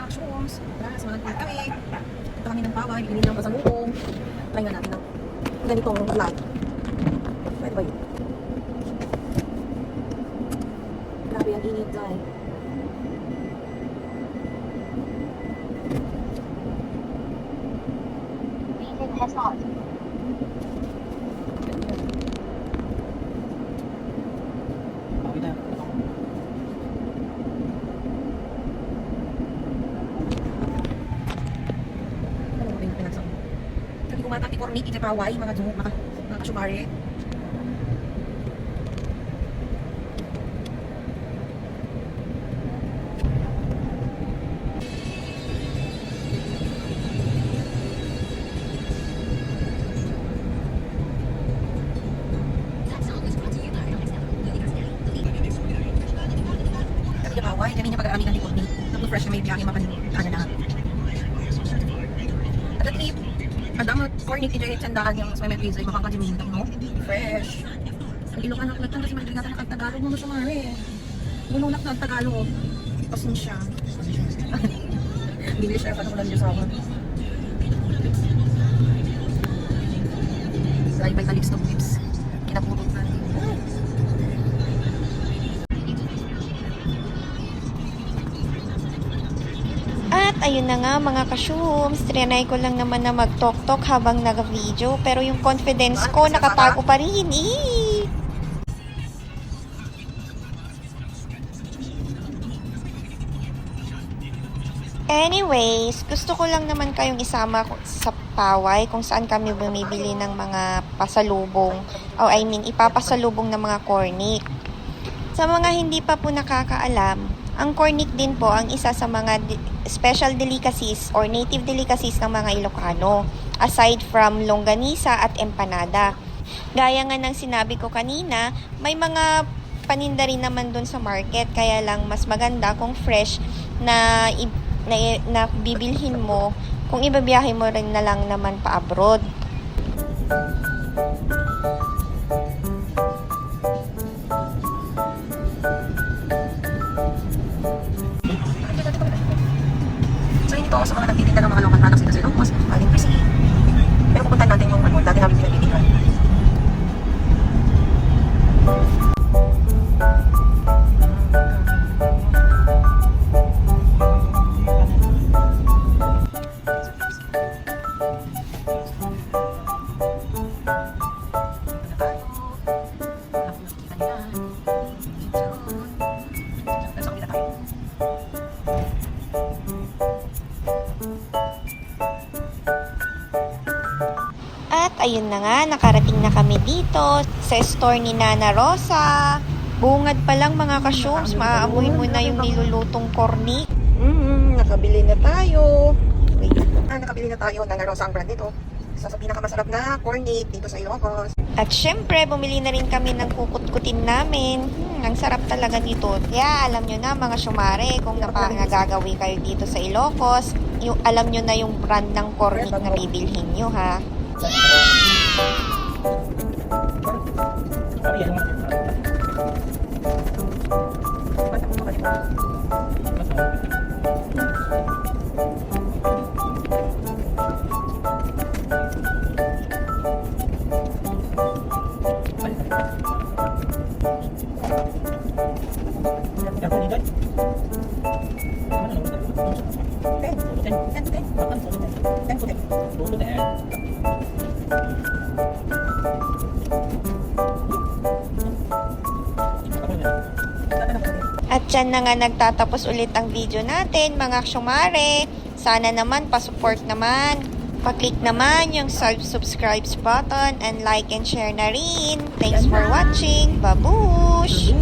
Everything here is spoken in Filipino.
mga shrooms. Tara, samahan po kami. Ito kami ng paway, bibili ng pasalubong. Try nga natin ng ganitong flat. Pwede ba yun? Grabe ang init dahil. Meeting has not. Kumatak ni Cornick, itapaway, mga kasyumari. Itapaway, dami niya pag-aamitan ni Cornick. Nag-fresh na may biyahe ano na. At at least, kadang Cornick, iti-tandaan yung sa may pizza, yung makakalimutan, no? Fresh. Ang Ilocano ako ito, kasi mahilig natin ang Tagalog mo sumari. Munulak na ang Tagalog. Pasensya. Hindi siya patulan niyo sa akin. Dahil may taliks ng tips. Kinapulot na. At ayun na nga mga ka-shooms, trinay ko lang naman na mag-talk-talk habang nag-video, pero yung confidence ko nakatago pa rin. Anyways, gusto ko lang naman kayong isama sa paway kung saan kami bumibili ng mga pasalubong, ipapasalubong ng mga cornic. Sa mga hindi pa po nakakaalam, ang cornic din po ang isa sa mga special delicacies or native delicacies ng mga Ilocano, aside from longganisa at empanada. Gaya nga ng sinabi ko kanina, may mga paninda rin naman dun sa market, kaya lang mas maganda kung fresh na bibilhin mo kung ibabiyahe mo rin na lang naman pa abroad. So yun ito, sa mga nagtitinda ng mga lokal product sila sa Ilocos, aling prisi. Pero pupunta natin yung dati namin pinagtitindan. At ayun na nga, nakarating na kami dito sa store ni Nana Rosa. Bungad pa lang mga ka-shooms, maaamuin mo na yung nilulutong cornic. Nakabili na tayo. Wait. Nakabili na tayo. Nana Rosa ang brand nito. Isa sa pinakamasarap na cornic dito sa Ilocos. At syempre, bumili na rin kami ng kukut-kutin namin. Ang sarap talaga nito. Kaya alam nyo na mga syumare, kung nagagawi kayo dito sa Ilocos, alam nyo na yung brand ng cornic na bibilhin nyo ha. At dyan na nga nagtatapos ulit ang video natin mga syumare. Sana naman pa-support naman. Pa-click naman yung subscribe button and like and share na rin. Thanks for watching. Babush!